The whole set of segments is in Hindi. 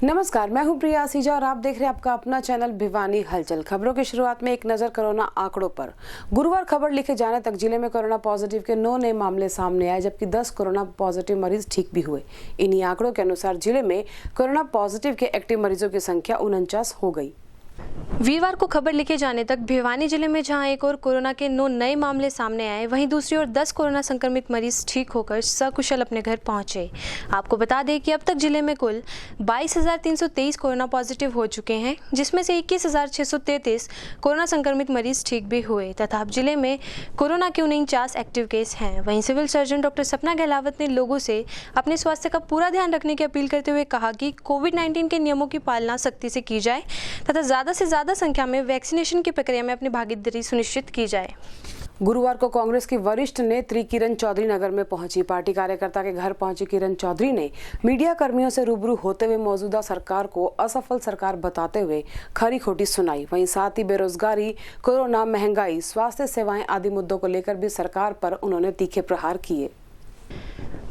नमस्कार, मैं हूं प्रिया आसीजा और आप देख रहे हैं आपका अपना चैनल भिवानी हलचल। खबरों की शुरुआत में एक नजर कोरोना आंकड़ों पर। गुरुवार खबर लिखे जाने तक जिले में कोरोना पॉजिटिव के 9 नए मामले सामने आए, जबकि 10 कोरोना पॉजिटिव मरीज ठीक भी हुए। इन्हीं आंकड़ों के अनुसार जिले में कोरोना पॉजिटिव के एक्टिव मरीजों की संख्या 49 हो गई। वीरवार को खबर लिखे जाने तक भिवानी जिले में जहां एक और कोरोना के 9 नए मामले सामने आए, वहीं दूसरी ओर 10 कोरोना संक्रमित मरीज ठीक होकर सकुशल अपने घर पहुंचे। आपको बता दें कि अब तक जिले में कुल 22,323 कोरोना पॉजिटिव हो चुके हैं, जिसमें से 21,633 कोरोना संक्रमित मरीज ठीक भी हुए तथा अब जिले में कोरोना के 49 एक्टिव केस हैं। वहीं सिविल सर्जन डॉक्टर सपना गहलावत ने लोगों से अपने स्वास्थ्य का पूरा ध्यान रखने की अपील करते हुए कहा कि कोविड-19 के नियमों की पालना सख्ती से की जाए तथा ज्यादा से ज्यादा संख्या में वैक्सीनेशन की प्रक्रिया में अपनी भागीदारी सुनिश्चित की जाए। गुरुवार को कांग्रेस की वरिष्ठ नेत्री किरण चौधरी नगर में पहुंची। पार्टी कार्यकर्ता के घर पहुंची किरण चौधरी ने मीडिया कर्मियों से रूबरू होते हुए मौजूदा सरकार को असफल सरकार बताते हुए खरी खोटी सुनाई। वहीं साथ ही बेरोजगारी, कोरोना, महंगाई, स्वास्थ्य सेवाएं आदि मुद्दों को लेकर भी सरकार पर उन्होंने तीखे प्रहार किए।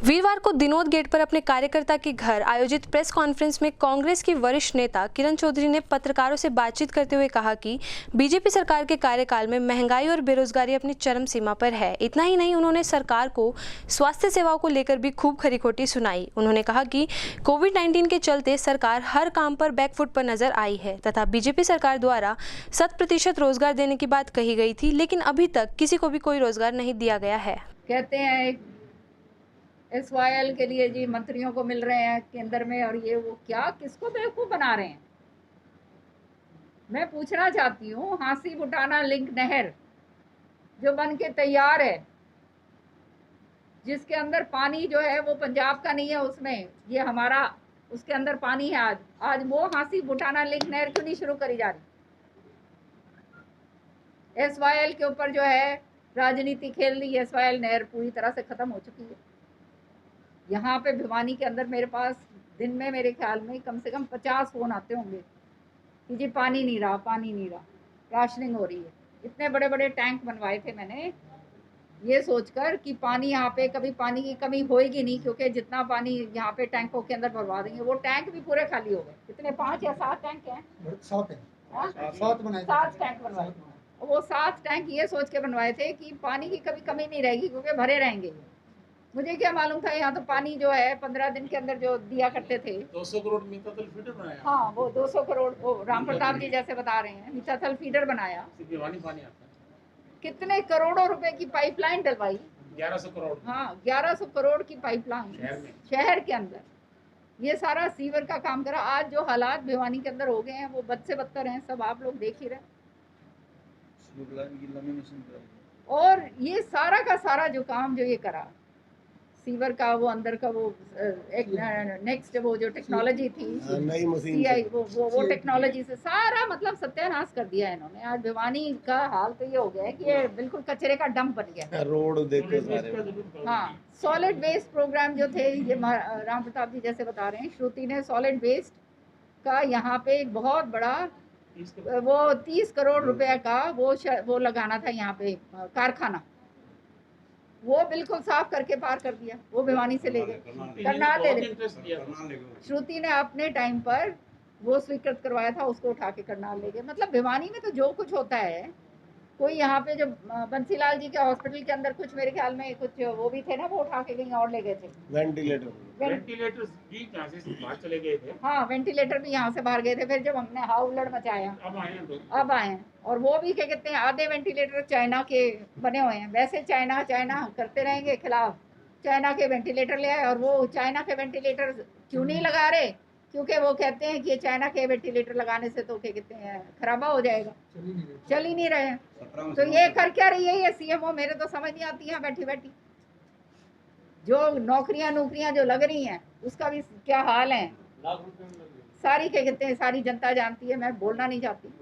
वीरवार को दिनोद गेट पर अपने कार्यकर्ता के घर आयोजित प्रेस कॉन्फ्रेंस में कांग्रेस की वरिष्ठ नेता किरण चौधरी ने पत्रकारों से बातचीत करते हुए कहा कि बीजेपी सरकार के कार्यकाल में महंगाई और बेरोजगारी अपनी चरम सीमा पर है। इतना ही नहीं, उन्होंने सरकार को स्वास्थ्य सेवाओं को लेकर भी खूब खरी खोटी सुनाई। उन्होंने कहा कि कोविड-19 के चलते सरकार हर काम पर बैकफुट पर नजर आई है तथा बीजेपी सरकार द्वारा 100% रोजगार देने की बात कही गई थी, लेकिन अभी तक किसी को भी कोई रोजगार नहीं दिया गया है। कहते हैं SYL के लिए जी मंत्रियों को मिल रहे हैं केंद्र में, और ये वो क्या किसको बेवकूफ़ बना रहे हैं। मैं पूछना चाहती हूँ, हांसी बुटाना लिंक नहर जो बन के तैयार है, जिसके अंदर पानी जो है वो पंजाब का नहीं है, उसमें ये हमारा उसके अंदर पानी है। आज वो हांसी बुटाना लिंक नहर क्यों नहीं शुरू करी जा रही। SYL के ऊपर जो है राजनीति खेल रही है। SYL नहर पूरी तरह से ख़त्म हो चुकी है। यहाँ पे भिवानी के अंदर मेरे पास दिन में मेरे ख्याल में कम से कम 50 फ़ोन आते होंगे कि जी पानी नहीं रहा, पानी नहीं रहा, राशनिंग हो रही है। इतने बड़े बड़े टैंक बनवाए थे मैंने ये सोचकर कि पानी यहाँ पे कभी पानी की कमी होएगी नहीं, क्योंकि जितना पानी यहाँ पे टैंकों के अंदर भरवा देंगे वो टैंक भी पूरे खाली हो गए। कितने 5 या 7 टैंक हैं? 7 टैंक बनवाए। वो 7 टैंक ये सोच के बनवाए थे कि पानी की कभी कमी नहीं रहेगी, क्योंकि भरे रहेंगे। मुझे क्या मालूम था यहाँ तो पानी जो है 15 दिन के अंदर जो दिया करते थे 200 करोड़ मीठाथल फीडर बनाया। हाँ, वो 200 करोड़ वो राम प्रताप जी जैसे बता रहे हैं, मीठाथल फीडर बनाया। भिवानी पानी आता है। कितने करोड़ों रुपए की पाइपलाइन डलवाई। 1100 करोड़। हाँ, 1100 करोड़ की पाइपलाइन शहर के अंदर। ये सारा सीवर का काम करा। आज जो हालात भिवानी के अंदर हो गए हैं वो बद से बदतर हैं, सब आप लोग देख ही रहे। और ये सारा का सारा जो काम जो ये करा सीवर का, वो अंदर का वो एक नेक्स्ट वो जो टेक्नोलॉजी थी नई मशीन CI, वो टेक्नोलॉजी से सारा मतलब सत्यानाश कर दिया है इन्होंने। आज भिवानी का हाल तो ये हो गया है कि ये बिल्कुल कचरे का डंप बन गया। रोड देखो सारे। हाँ, सॉलिड वेस्ट प्रोग्राम जो थे, ये राम प्रताप जी जैसे बता रहे हैं, श्रुति ने सॉलिड वेस्ट का यहाँ पे एक बहुत बड़ा वो 30 करोड़ रुपए का वो लगाना था यहाँ पे कारखाना। वो बिल्कुल साफ करके पार कर दिया, वो भिवानी से ले गए, करनाल ले गए। श्रुति ने अपने टाइम पर वो स्वीकृत करवाया था, उसको उठा के करनाल ले गए। मतलब भिवानी में तो जो कुछ होता है, कोई यहाँ पे जो बंसीलाल जी के हॉस्पिटल के अंदर कुछ मेरे ख्याल में कुछ वो भी थे ना, वो उठा के कहीं और ले गए थे। वेंटिलेटर भी यहाँ से बाहर चले गए थे। हाँ, वेंटिलेटर भी यहाँ से बाहर गए थे। फिर जब हमने हाउलड़ मचाया अब आए हैं, और वो भी क्या कहते हैं, आधे वेंटिलेटर चाइना के बने हुए हैं। वैसे चाइना करते रहेंगे खिलाफ, चाइना के वेंटिलेटर ले आए। और वो चाइना के वेंटिलेटर क्यों नहीं लगा रहे, क्योंकि वो कहते हैं कि ये चाइना के वेंटिलेटर लगाने से तो क्या कहते हैं खराबा हो जाएगा, चल ही नहीं रहे हैं। तो ये कर क्या रही है ये CMO, मेरे तो समझ नहीं आती है बैठी बैठी। जो नौकरियां जो लग रही हैं उसका भी क्या हाल है, सारी क्या कहते हैं सारी जनता जानती है। मैं बोलना नहीं चाहती,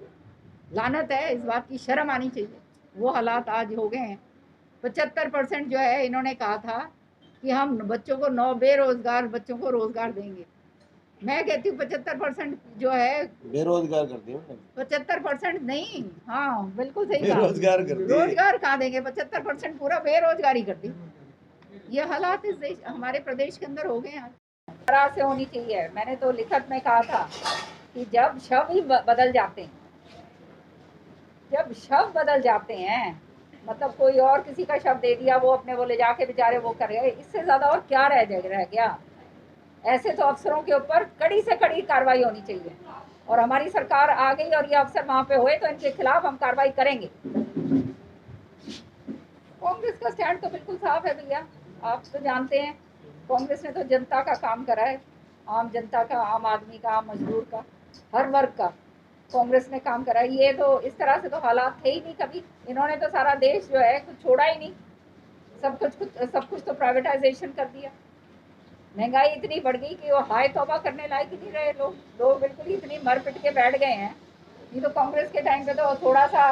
लानत है, इस बात की शर्म आनी चाहिए। वो हालात आज हो गए हैं। 75% जो है इन्होंने कहा था कि हम बच्चों को बेरोजगार बच्चों को रोजगार देंगे। मैं कहती हूँ 75% जो है बेरोजगार कर दिया। 75% नहीं, हाँ बिल्कुल सही कहा, बेरोजगार कर दिया। रोजगार कहाँ देंगे, 75% पूरा बेरोजगारी कर दी। ये हालात इस देश हमारे प्रदेश के अंदर हो गए हैं। तरह से होनी चाहिए। मैंने तो लिखत में कहा था कि जब शव ही बदल जाते हैं, जब शव बदल जाते हैं, मतलब कोई और किसी का शव दे दिया, वो अपने वो ले जाके बेचारे वो कर गए, इससे ज़्यादा और क्या रह गया। ऐसे तो अफसरों के ऊपर कड़ी से कड़ी कार्रवाई होनी चाहिए, और हमारी सरकार आ गई और ये अफसर वहाँ पे हुए तो इनके खिलाफ हम कार्रवाई करेंगे। कांग्रेस का स्टैंड तो बिल्कुल साफ है भैया, आप तो जानते हैं। कांग्रेस ने तो जनता का काम करा है, आम जनता का, आम आदमी का, आम मजदूर का, हर वर्ग का कांग्रेस ने काम करा है। ये तो इस तरह से तो हालात थे ही नहीं कभी। इन्होंने तो सारा देश जो है कुछ छोड़ा ही नहीं, सब कुछ तो प्राइवेटाइजेशन कर दिया। महंगाई इतनी बढ़ गई कि वो हाय तौबा करने लायक ही नहीं रहे लोग बिल्कुल ही इतनी मर पिट के बैठ गए हैं। ये तो कांग्रेस के टाइम पे तो थोड़ा सा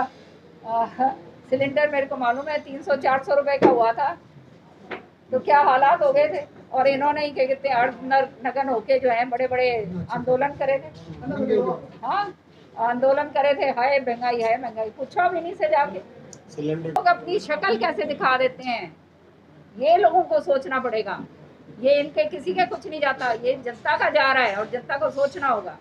सिलेंडर मेरे को मालूम है 300-400 रुपए का हुआ था, तो क्या हालात हो गए थे। और इन्होंने ही क्या कहते हैं नगन होके जो है बड़े बड़े आंदोलन करे थे। हाँ, आंदोलन करे थे, हाय महंगाई, पूछो भी नहीं से जाके। लोग अपनी शक्ल कैसे दिखा देते हैं, ये लोगों को सोचना पड़ेगा। ये इनके किसी के कुछ नहीं जाता, ये जनता का जा रहा है और जनता को सोचना होगा।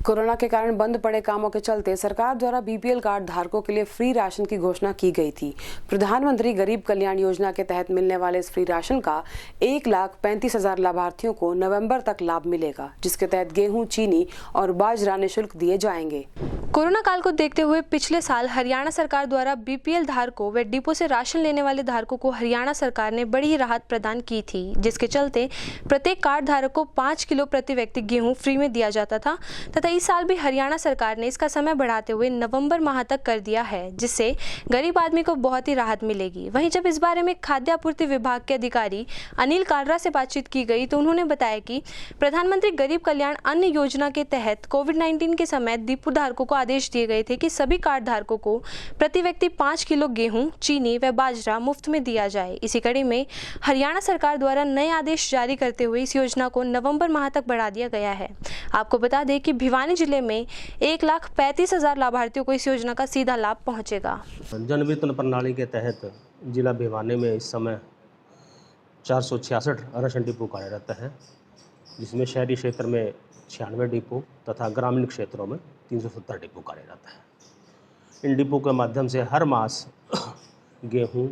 कोरोना के कारण बंद पड़े कामों के चलते सरकार द्वारा बीपीएल कार्ड धारकों के लिए फ्री राशन की घोषणा की गई थी। प्रधानमंत्री गरीब कल्याण योजना के तहत मिलने वाले इस फ्री राशन का 1,35,000 लाभार्थियों को नवंबर तक लाभ मिलेगा, जिसके तहत गेहूं, चीनी और बाजरा निःशुल्क दिए जाएंगे। कोरोना काल को देखते हुए पिछले साल हरियाणा सरकार द्वारा बीपीएल धारकों व डिपो से राशन लेने वाले धारकों को हरियाणा सरकार ने बड़ी राहत प्रदान की थी, जिसके चलते प्रत्येक कार्ड धारक को 5 किलो प्रति व्यक्ति गेहूं फ्री में दिया जाता था। तथा इस साल भी हरियाणा सरकार ने इसका समय बढ़ाते हुए नवंबर माह तक कर दिया है, जिससे गरीब आदमी को बहुत ही राहत मिलेगी। वहीं जब इस बारे में खाद्य आपूर्ति विभाग के अधिकारी अनिल कालरा से बातचीत की गई तो उन्होंने बताया कि प्रधानमंत्री गरीब कल्याण अन्न योजना के तहत कोविड-19 के समय डिपो धारकों को आदेश दिए गए थे कि सभी कार्ड धारकों को प्रति व्यक्ति 5 किलो गेहूं, चीनी व बाजरा मुफ्त में दिया जाए। इसी कड़ी में हरियाणा सरकार द्वारा नए आदेश जारी करते हुए इस योजना को नवंबर माह तक बढ़ा दिया गया है। आपको बता दें कि भिवानी जिले में 1,35,000 लाभार्थियों को इस योजना का सीधा लाभ पहुंचेगा। जन वितरण प्रणाली के तहत जिला भिवानी में इस समय 466 राशन डिपो कार्यरत हैं, जिसमें शहरी क्षेत्र में 96 डिपो तथा ग्रामीण क्षेत्रों में 370 डिपो कार्यरत है। इन डिपो के माध्यम से हर मास गेहूं,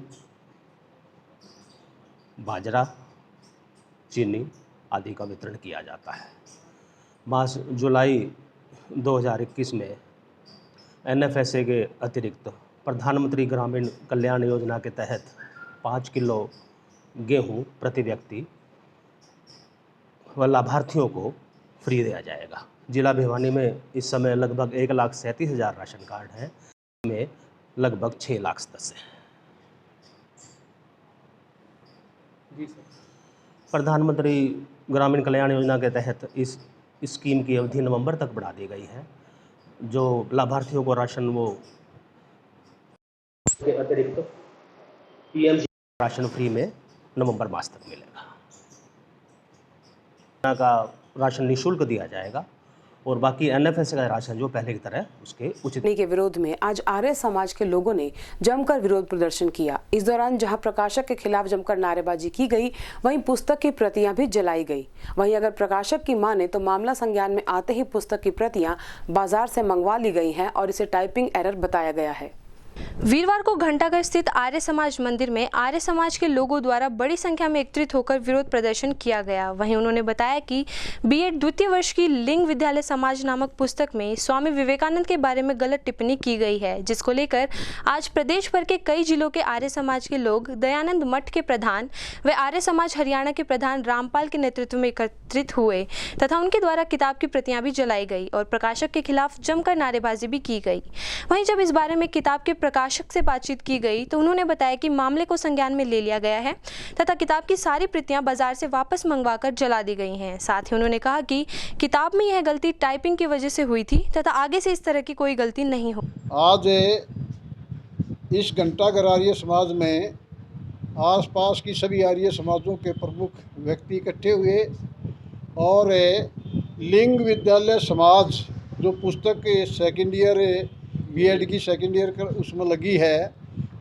बाजरा, चीनी आदि का वितरण किया जाता है। मास जुलाई 2021 में एनएफएसए के अतिरिक्त प्रधानमंत्री ग्रामीण कल्याण योजना के तहत 5 किलो गेहूं प्रति व्यक्ति व लाभार्थियों को फ्री दिया जाएगा। जिला भिवानी में इस समय लगभग 1,37,000 राशन कार्ड हैं, में लगभग 6 लाख सदस्य हैं। प्रधानमंत्री ग्रामीण कल्याण योजना के तहत इस स्कीम की अवधि नवंबर तक बढ़ा दी गई है। जो लाभार्थियों को राशन वो के अतिरिक्त पीएम राशन फ्री में नवंबर मास तक मिलेगा। का राशन निःशुल्क दिया जाएगा और बाकी एनएफएस का राशन जो पहले की तरह उसके उचित के विरोध में आज आर्य समाज के लोगों ने जमकर विरोध प्रदर्शन किया। इस दौरान जहां प्रकाशक के खिलाफ जमकर नारेबाजी की गई, वहीं पुस्तक की प्रतियां भी जलाई गई। वहीं अगर प्रकाशक की माने तो मामला संज्ञान में आते ही पुस्तक की प्रतियां बाजार से मंगवा ली गई हैं और इसे टाइपिंग एरर बताया गया है। वीरवार को घंटाघर स्थित आर्य समाज मंदिर में आर्य समाज के लोगों द्वारा बड़ी संख्या में एकत्रित होकर विरोध प्रदर्शन किया गया। वहीं उन्होंने बताया कि बीएड द्वितीय वर्ष की लिंग विद्यालय समाज नामक पुस्तक में स्वामी विवेकानंद के बारे में गलत टिप्पणी की गई है, जिसको लेकर आज प्रदेश भर के कई जिलों के आर्य समाज के लोग दयानंद मठ के प्रधान व आर्य समाज हरियाणा के प्रधान रामपाल के नेतृत्व में एकत्रित हुए तथा उनके द्वारा किताब की प्रतियां भी जलाई गई और प्रकाशक के खिलाफ जमकर नारेबाजी भी की गई। वहीं जब इस बारे में किताब के प्रकाशक से बातचीत की गई तो उन्होंने बताया कि मामले को संज्ञान में ले लिया गया है तथा किताब की सारी प्रतियां बाजार से वापस मंगवाकर जला दी गई हैं। साथ ही उन्होंने कहा कि किताब में यह गलती टाइपिंग की वजह से हुई थी तथा आगे से इस तरह की कोई गलती नहीं हो। आज इस घंटाघर आर्य समाज में आसपास की सभी आर्य समाजों के प्रमुख व्यक्ति इकट्ठे हुए और लिंग विद्यालय समाज जो पुस्तक सेकेंड ईयर बीएड की सेकेंड ईयर उसमें लगी है,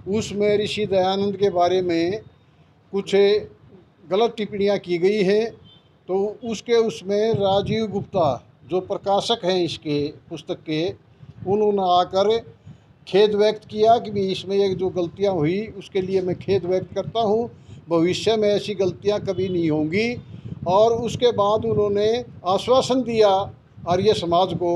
उसमें ऋषि दयानंद के बारे में कुछ गलत टिप्पणियां की गई है तो उसमें राजीव गुप्ता जो प्रकाशक हैं इसके पुस्तक के, उन्होंने आकर खेद व्यक्त किया कि भी इसमें एक जो गलतियां हुई उसके लिए मैं खेद व्यक्त करता हूं, भविष्य में ऐसी गलतियां कभी नहीं होंगी। और उसके बाद उन्होंने आश्वासन दिया आर्य समाज को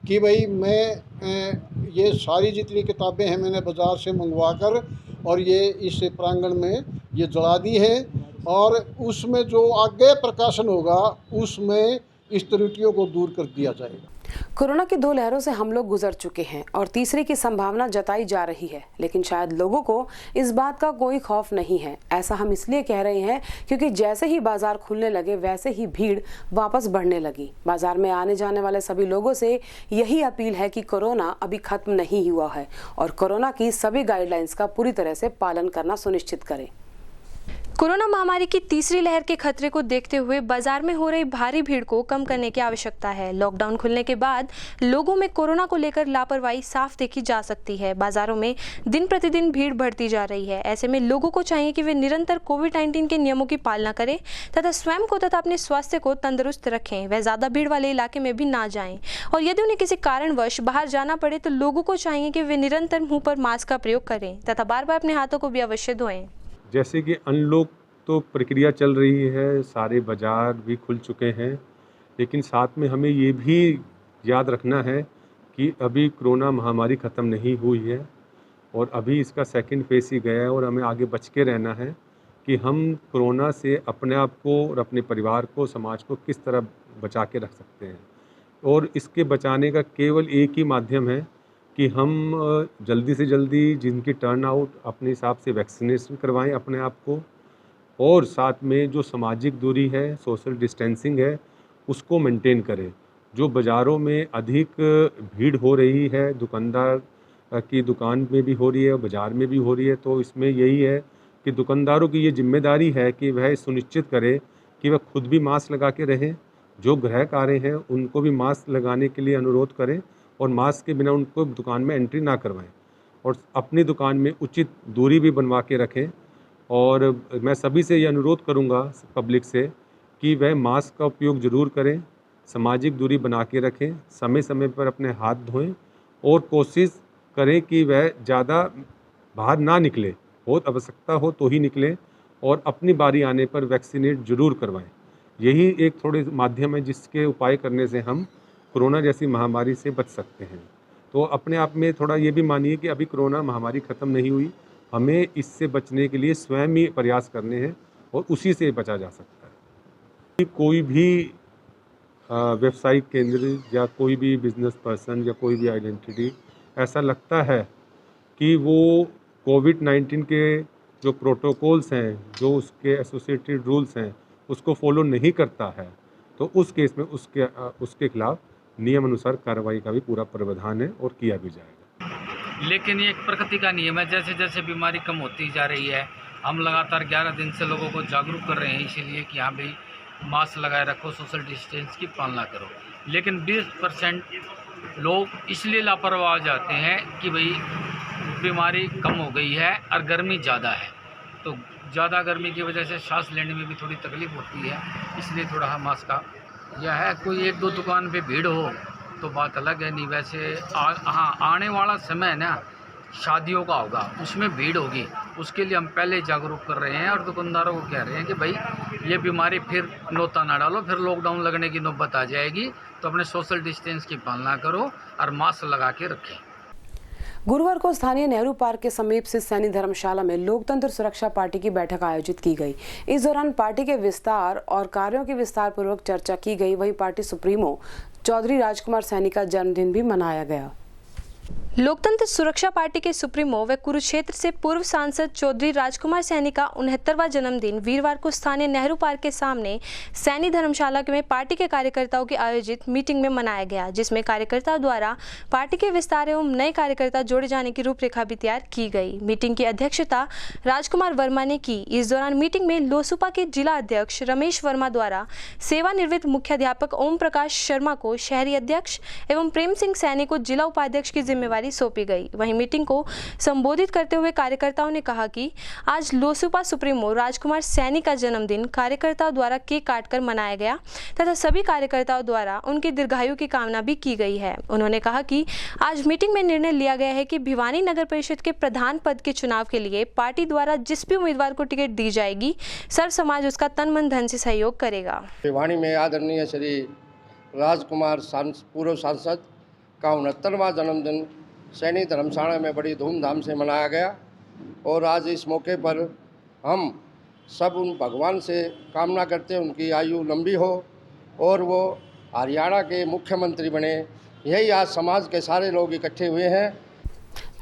कि भाई मैं ये सारी जितनी किताबें हैं मैंने बाज़ार से मंगवा कर और ये इस प्रांगण में ये जला दी है, और उसमें जो आगे प्रकाशन होगा उसमें इस त्रुटियों को दूर कर दिया जाएगा। कोरोना की 2 लहरों से हम लोग गुजर चुके हैं और तीसरी की संभावना जताई जा रही है, लेकिन शायद लोगों को इस बात का कोई खौफ नहीं है। ऐसा हम इसलिए कह रहे हैं क्योंकि जैसे ही बाजार खुलने लगे वैसे ही भीड़ वापस बढ़ने लगी। बाजार में आने जाने वाले सभी लोगों से यही अपील है कि कोरोना अभी खत्म नहीं हुआ है और कोरोना की सभी गाइडलाइंस का पूरी तरह से पालन करना सुनिश्चित करें। कोरोना महामारी की तीसरी लहर के खतरे को देखते हुए बाजार में हो रही भारी भीड़ को कम करने की आवश्यकता है। लॉकडाउन खुलने के बाद लोगों में कोरोना को लेकर लापरवाही साफ देखी जा सकती है। बाजारों में दिन प्रतिदिन भीड़ बढ़ती जा रही है। ऐसे में लोगों को चाहिए कि वे निरंतर कोविड-19 के नियमों की पालना करें तथा स्वयं को तथा अपने स्वास्थ्य को तंदुरुस्त रखें। वह ज़्यादा भीड़ वाले इलाके में भी ना जाएं और यदि उन्हें किसी कारणवश बाहर जाना पड़े तो लोगों को चाहिए कि वे निरंतर मुँह पर मास्क का प्रयोग करें तथा बार बार अपने हाथों को भी अवश्य धोएं। जैसे कि अनलॉक तो प्रक्रिया चल रही है, सारे बाज़ार भी खुल चुके हैं, लेकिन साथ में हमें ये भी याद रखना है कि अभी कोरोना महामारी ख़त्म नहीं हुई है और अभी इसका सेकंड फेस ही गया है और हमें आगे बच के रहना है कि हम कोरोना से अपने आप को और अपने परिवार को, समाज को किस तरह बचा के रख सकते हैं। और इसके बचाने का केवल एक ही माध्यम है कि हम जल्दी से जल्दी जिनकी टर्न आउट अपने हिसाब से वैक्सीनेशन करवाएं अपने आप को, और साथ में जो सामाजिक दूरी है, सोशल डिस्टेंसिंग है, उसको मेंटेन करें। जो बाज़ारों में अधिक भीड़ हो रही है, दुकानदार की दुकान में भी हो रही है, बाज़ार में भी हो रही है, तो इसमें यही है कि दुकानदारों की ये जिम्मेदारी है कि वह सुनिश्चित करे कि वह खुद भी मास्क लगा के रहें, जो ग्राहक आ रहे हैं उनको भी मास्क लगाने के लिए अनुरोध करें और मास्क के बिना उनको दुकान में एंट्री ना करवाएं और अपनी दुकान में उचित दूरी भी बनवा के रखें। और मैं सभी से ये अनुरोध करूंगा पब्लिक से कि वह मास्क का उपयोग ज़रूर करें, सामाजिक दूरी बना के रखें, समय समय पर अपने हाथ धोएं और कोशिश करें कि वह ज़्यादा बाहर ना निकले, बहुत आवश्यकता हो तो ही निकलें और अपनी बारी आने पर वैक्सीनेट ज़रूर करवाएं। यही एक थोड़े माध्यम है जिसके उपाय करने से हम कोरोना जैसी महामारी से बच सकते हैं। तो अपने आप में थोड़ा ये भी मानिए कि अभी कोरोना महामारी ख़त्म नहीं हुई, हमें इससे बचने के लिए स्वयं ही प्रयास करने हैं और उसी से बचा जा सकता है। कोई भी व्यावसायिक केंद्र या कोई भी बिजनेस पर्सन या कोई भी आइडेंटिटी ऐसा लगता है कि वो कोविड-19 के जो प्रोटोकॉल्स हैं, जो उसके एसोसिएटेड रूल्स हैं, उसको फॉलो नहीं करता है, तो उस केस में उसके खिलाफ नियम अनुसार कार्रवाई का भी पूरा प्रावधान है और किया भी जाएगा। लेकिन ये एक प्रकृति का नियम है, जैसे जैसे बीमारी कम होती जा रही है, हम लगातार 11 दिन से लोगों को जागरूक कर रहे हैं इसीलिए कि हाँ भाई मास्क लगाए रखो, सोशल डिस्टेंस की पालना करो। लेकिन 20% लोग इसलिए लापरवाह हो जाते हैं कि भाई बीमारी कम हो गई है और गर्मी ज़्यादा है, तो ज़्यादा गर्मी की वजह से सांस लेने में भी थोड़ी तकलीफ होती है, इसलिए थोड़ा हम मास्क का यह है। कोई 1-2 दुकान पे भीड़ हो तो बात अलग है, नहीं वैसे हाँ आने वाला समय ना शादियों का होगा, उसमें भीड़ होगी, उसके लिए हम पहले जागरूक कर रहे हैं और दुकानदारों को कह रहे हैं कि भाई ये बीमारी फिर नोता ना डालो, फिर लॉकडाउन लगने की नौबत आ जाएगी, तो अपने सोशल डिस्टेंस की पालना करो और मास्क लगा के रखें। गुरुवार को स्थानीय नेहरू पार्क के समीप से सैनी धर्मशाला में लोकतंत्र सुरक्षा पार्टी की बैठक आयोजित की गई। इस दौरान पार्टी के विस्तार और कार्यों की विस्तार पूर्वक चर्चा की गई। वहीं पार्टी सुप्रीमो चौधरी राजकुमार सैनी का जन्मदिन भी मनाया गया। लोकतंत्र सुरक्षा पार्टी के सुप्रीमो व कुरुक्षेत्र से पूर्व सांसद चौधरी राजकुमार सैनी का 69वां जन्मदिन वीरवार को स्थानीय नेहरू पार्क के सामने सैनी धर्मशाला में पार्टी के कार्यकर्ताओं की आयोजित मीटिंग में मनाया गया, जिसमें कार्यकर्ताओं द्वारा पार्टी के विस्तार एवं नए कार्यकर्ता जोड़े जाने की रूपरेखा भी तैयार की गई। मीटिंग की अध्यक्षता राजकुमार वर्मा ने की। इस दौरान मीटिंग में लोसूपा के जिला अध्यक्ष रमेश वर्मा द्वारा सेवानिवृत्त मुख्याध्यापक ओम प्रकाश शर्मा को शहरी अध्यक्ष एवं प्रेम सिंह सैनी को जिला उपाध्यक्ष की जिम्मेवारी जिम्मेदारी सौंपी गई। वहीं मीटिंग को संबोधित करते हुए कार्यकर्ताओं ने कहा कि आज लोसपा सुप्रीमो राजकुमार सैनी का जन्मदिन कार्यकर्ताओं द्वारा केक काटकर मनाया गया तथा सभी कार्यकर्ताओं द्वारा उनकी दीर्घायु की कामना भी की गई है। उन्होंने कहा कि आज मीटिंग में निर्णय लिया गया है कि भिवानी नगर परिषद के प्रधान पद के चुनाव के लिए पार्टी द्वारा जिस भी उम्मीदवार को टिकट दी जाएगी सर्व समाज उसका तन मन धन से सहयोग करेगा। भिवानी में आदरणीय श्री राजकुमार पूर्व सांसद का 69वां जन्मदिन सैनी धर्मशाला में बड़ी धूमधाम से मनाया गया और आज इस मौके पर हम सब उन भगवान से कामना करते हैं उनकी आयु लंबी हो और वो हरियाणा के मुख्यमंत्री बने। यही आज समाज के सारे लोग इकट्ठे हुए हैं।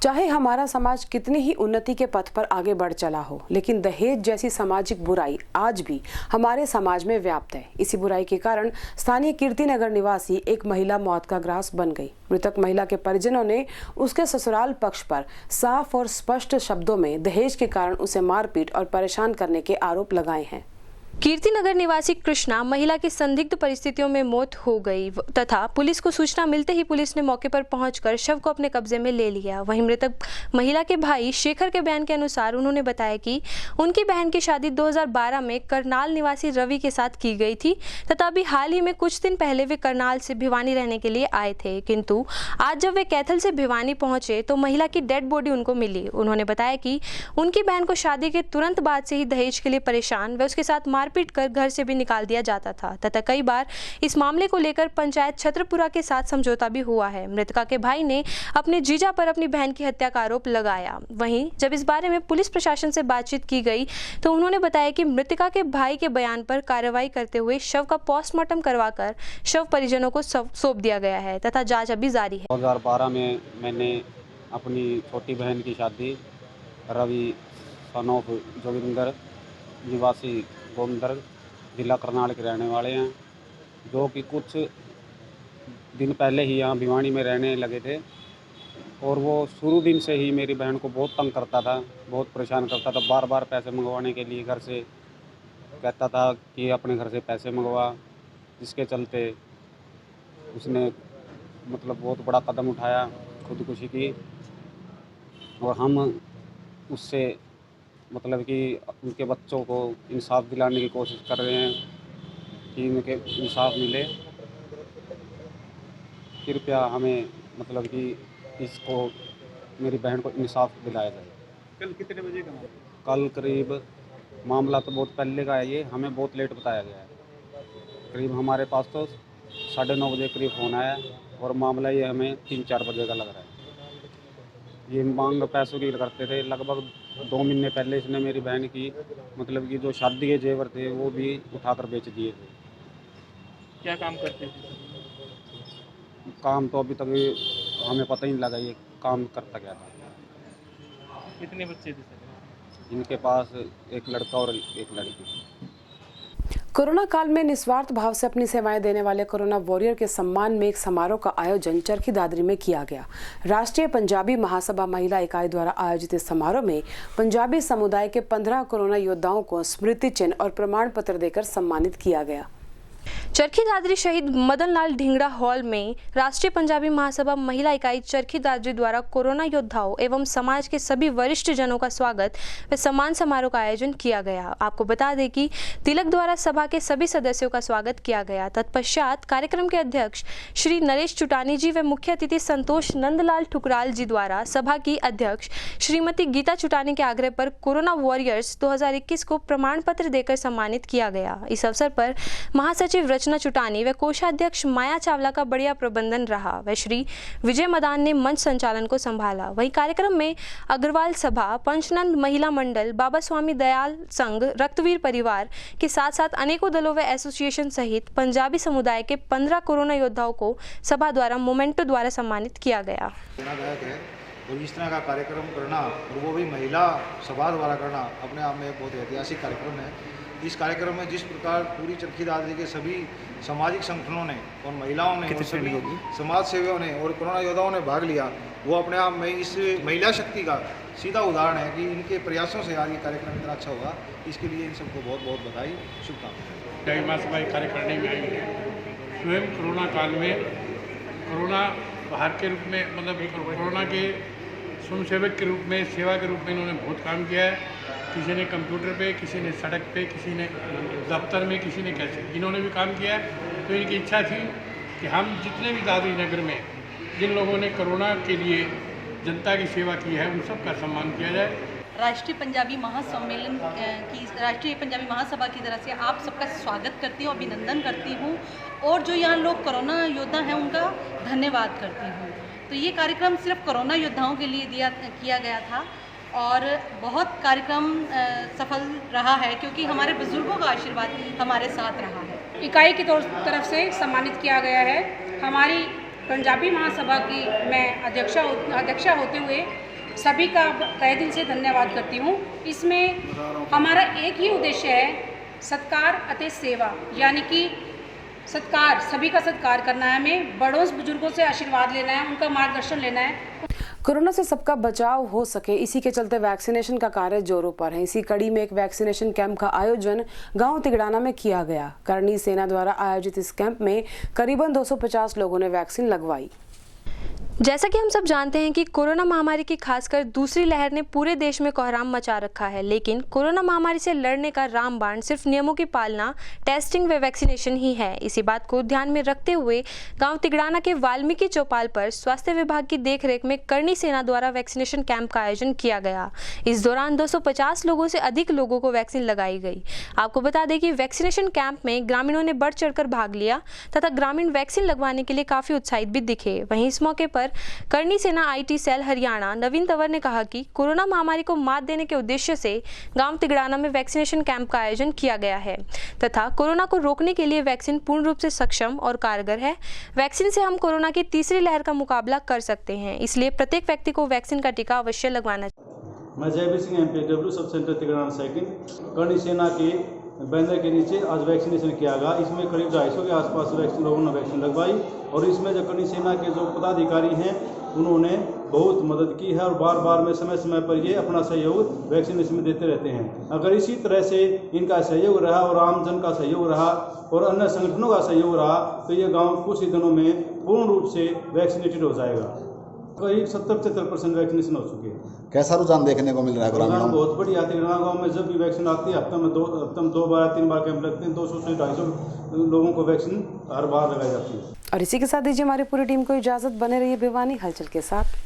चाहे हमारा समाज कितनी ही उन्नति के पथ पर आगे बढ़ चला हो, लेकिन दहेज जैसी सामाजिक बुराई आज भी हमारे समाज में व्याप्त है। इसी बुराई के कारण स्थानीय कीर्तिनगर निवासी एक महिला मौत का ग्रास बन गई। मृतक महिला के परिजनों ने उसके ससुराल पक्ष पर साफ और स्पष्ट शब्दों में दहेज के कारण उसे मारपीट और परेशान करने के आरोप लगाए हैं। कीर्तिनगर निवासी कृष्णा महिला की संदिग्ध परिस्थितियों में मौत हो गई तथा पुलिस को सूचना मिलते ही पुलिस ने मौके पर पहुंचकर शव को अपने कब्जे में ले लिया। वहीं मृतक महिला के भाई शेखर के बयान के अनुसार उन्होंने बताया कि उनकी बहन की शादी 2012 में करनाल निवासी रवि के साथ की गई थी तथा अभी हाल ही में कुछ दिन पहले वे करनाल से भिवानी रहने के लिए आए थे, किंतु आज जब वे कैथल से भिवानी पहुंचे तो महिला की डेड बॉडी उनको मिली। उन्होंने बताया कि उनकी बहन को शादी के तुरंत बाद से ही दहेज के लिए परेशान व उसके साथ मारपीट कर घर से भी निकाल दिया जाता था तथा कई बार इस मामले को लेकर पंचायत छत्रपुरा के साथ समझौता भी हुआ है। मृतका के भाई ने अपने जीजा पर अपनी बहन की हत्या का आरोप लगाया। वहीं जब इस बारे में पुलिस प्रशासन से बातचीत की गई तो उन्होंने बताया कि मृतका के भाई के बयान पर कार्रवाई करते हुए शव का पोस्टमार्टम करवाकर शव परिजनों को सौंप दिया गया है तथा जांच अभी जारी है। 2012 में मैंने अपनी छोटी बहन की शादी रवि सन ऑफ जोगिंदर निवासी गोमदर जिला करनाल के रहने वाले हैं, जो कि कुछ दिन पहले ही यहाँ भिवानी में रहने लगे थे और वो शुरू दिन से ही मेरी बहन को बहुत तंग करता था, बहुत परेशान करता था। बार बार पैसे मंगवाने के लिए घर से कहता था कि अपने घर से पैसे मंगवा, जिसके चलते उसने मतलब बहुत बड़ा कदम उठाया खुदकुशी की और हम उससे मतलब कि उनके बच्चों को इंसाफ दिलाने की कोशिश कर रहे हैं कि उनके इंसाफ मिले। कृपया हमें मतलब कि इसको मेरी बहन को इंसाफ दिलाया जाए। कल कितने बजे का? कल करीब मामला तो बहुत पहले का है, ये हमें बहुत लेट बताया गया है। करीब हमारे पास तो 9:30 बजे करीब फ़ोन आया और मामला ये हमें 3-4 बजे का लग रहा है। ये मांग पैसों की करते थे। लगभग 2 महीने पहले इसने मेरी बहन की मतलब कि जो शादी के जेवर थे वो भी उठाकर बेच दिए थे। क्या काम करते थे? काम तो अभी तक हमें पता ही नहीं लगा ये काम करता क्या था। कितने बच्चे थे? इनके पास एक लड़का और एक लड़की। कोरोना काल में निस्वार्थ भाव से अपनी सेवाएं देने वाले कोरोना वॉरियर के सम्मान में एक समारोह का आयोजन चरखी दादरी में किया गया। राष्ट्रीय पंजाबी महासभा महिला इकाई द्वारा आयोजित इस समारोह में पंजाबी समुदाय के 15 कोरोना योद्धाओं को स्मृति चिन्ह और प्रमाण पत्र देकर सम्मानित किया गया। चरखी दादरी शहीद मदन लाल ढींगड़ा हॉल में राष्ट्रीय पंजाबी महासभा महिला इकाई चरखी दादरी द्वारा कोरोना योद्धाओं एवं समाज के सभी वरिष्ठ जनों का स्वागत व सम्मान समारोह का आयोजन किया गया। आपको बता दें कि तिलक द्वारा सभा के सभी सदस्यों का स्वागत किया गया। तत्पश्चात कार्यक्रम के अध्यक्ष श्री नरेश चुटानी जी व मुख्य अतिथि संतोष नंदलाल ठुकराल जी द्वारा सभा की अध्यक्ष श्रीमती गीता चुटानी के आग्रह पर कोरोना वॉरियर्स 2021 को प्रमाण पत्र देकर सम्मानित किया गया। इस अवसर पर महासचिव रचना चुटानी व कोषाध्यक्ष माया चावला का बढ़िया प्रबंधन रहा व श्री विजय मदान ने मंच संचालन को संभाला। वहीं कार्यक्रम में अग्रवाल सभा, पंचनंद महिला मंडल, बाबा स्वामी दयाल संघ, रक्तवीर परिवार के साथ साथ अनेकों दलों व एसोसिएशन सहित पंजाबी समुदाय के 15 कोरोना योद्धाओं को सभा द्वारा मोमेंटो द्वारा सम्मानित किया गया। और इस तरह का कार्यक्रम करना और वो भी महिला सभा द्वारा करना अपने आप में बहुत ऐतिहासिक कार्यक्रम है। इस कार्यक्रम में जिस प्रकार पूरी चरखी दादरी के सभी सामाजिक संगठनों ने और महिलाओं ने और सभी समाज सेवियों ने और कोरोना योद्धाओं ने भाग लिया, वो अपने आप में इस महिला शक्ति का सीधा उदाहरण है कि इनके प्रयासों से आज ये कार्यक्रम इतना अच्छा हुआ। इसके लिए इन सबको बहुत बहुत बधाई, शुभकामनाएं। महासभा कार्य करने में आई है। स्वयं कोरोना काल में कोरोना उपहार के रूप में, मतलब कोरोना के स्वयंसेवक के रूप में, सेवा के रूप में इन्होंने बहुत काम किया है। किसी ने कंप्यूटर पे, किसी ने सड़क पे, किसी ने दफ्तर में, किसी ने कैसे, इन्होंने भी काम किया है। तो इनकी इच्छा थी कि हम जितने भी दादरी नगर में जिन लोगों ने कोरोना के लिए जनता की सेवा की है उन सब का सम्मान किया जाए। राष्ट्रीय पंजाबी महासम्मेलन की राष्ट्रीय पंजाबी महासभा की तरफ से आप सबका स्वागत करती हूँ, अभिनंदन करती हूँ और जो यहाँ लोग कोरोना योद्धा हैं उनका धन्यवाद करती हूँ। तो ये कार्यक्रम सिर्फ कोरोना योद्धाओं के लिए किया गया था और बहुत कार्यक्रम सफल रहा है क्योंकि हमारे बुजुर्गों का आशीर्वाद हमारे साथ रहा है। इकाई की तरफ से सम्मानित किया गया है। हमारी पंजाबी महासभा की मैं अध्यक्षा होते हुए सभी का तहे दिल से धन्यवाद करती हूँ। इसमें हमारा एक ही उद्देश्य है, सत्कार अते सेवा, यानी कि सत्कार, सभी का सत्कार करना है, हमें बड़ों बुजुर्गों से आशीर्वाद लेना है, उनका मार्गदर्शन लेना है। कोरोना से सबका बचाव हो सके, इसी के चलते वैक्सीनेशन का कार्य जोरों पर है। इसी कड़ी में एक वैक्सीनेशन कैंप का आयोजन गांव तिगड़ाना में किया गया। करणी सेना द्वारा आयोजित इस कैंप में करीबन 250 लोगों ने वैक्सीन लगवाई। जैसा कि हम सब जानते हैं कि कोरोना महामारी की खासकर दूसरी लहर ने पूरे देश में कोहराम मचा रखा है, लेकिन कोरोना महामारी से लड़ने का रामबाण सिर्फ नियमों की पालना, टेस्टिंग व वैक्सीनेशन ही है। इसी बात को ध्यान में रखते हुए गांव तिगड़ाना के वाल्मीकि चौपाल पर स्वास्थ्य विभाग की देखरेख में करणी सेना द्वारा वैक्सीनेशन कैंप का आयोजन किया गया। इस दौरान 250 लोगों से अधिक लोगों को वैक्सीन लगाई गई। आपको बता दें कि वैक्सीनेशन कैंप में ग्रामीणों ने बढ़ चढ़कर भाग लिया तथा ग्रामीण वैक्सीन लगवाने के लिए काफी उत्साहित भी दिखे। वहीं इस मौके पर करणी सेना IT सेल हरियाणा नवीन तंवर ने कहा कि कोरोना महामारी को मात देने के उद्देश्य से गांव तिगड़ाना में वैक्सीनेशन कैंप का आयोजन किया गया है तथा कोरोना को रोकने के लिए वैक्सीन पूर्ण रूप से सक्षम और कारगर है। वैक्सीन से हम कोरोना की तीसरी लहर का मुकाबला कर सकते हैं, इसलिए प्रत्येक व्यक्ति को वैक्सीन का टीका अवश्य लगवाना चाहिए। मैं Jaiveer Singh MPW sub centre Tigdana second. Karni Sena के बैनर के नीचे आज वैक्सीनेशन किया गया। इसमें करीब 250 के आसपास लोगों ने वैक्सीन लगवाई और इसमें जो करणी सेना के जो पदाधिकारी हैं उन्होंने बहुत मदद की है और बार बार में समय समय पर ये अपना सहयोग वैक्सीनेशन में देते रहते हैं। अगर इसी तरह से इनका सहयोग रहा और आमजन का सहयोग रहा और अन्य संगठनों का सहयोग रहा तो ये गांव कुछ ही दिनों में पूर्ण रूप से वैक्सीनेटेड हो जाएगा। करीब 70-75% वैक्सीनेशन हो चुकी है। कैसा रुझान देखने को मिल रहा है ग्रामीणों में? बहुत बढ़िया। तिगड़ाना गाँव में जब भी वैक्सीन आती है हफ्ते में 2 बार 3 बार कैंप लगते हैं। 200 से 250 लोगों को वैक्सीन हर बार लगाई जाती है। और इसी के साथ दीजिए हमारी पूरी टीम को इजाजत। बने रहिए भिवानी हलचल के साथ।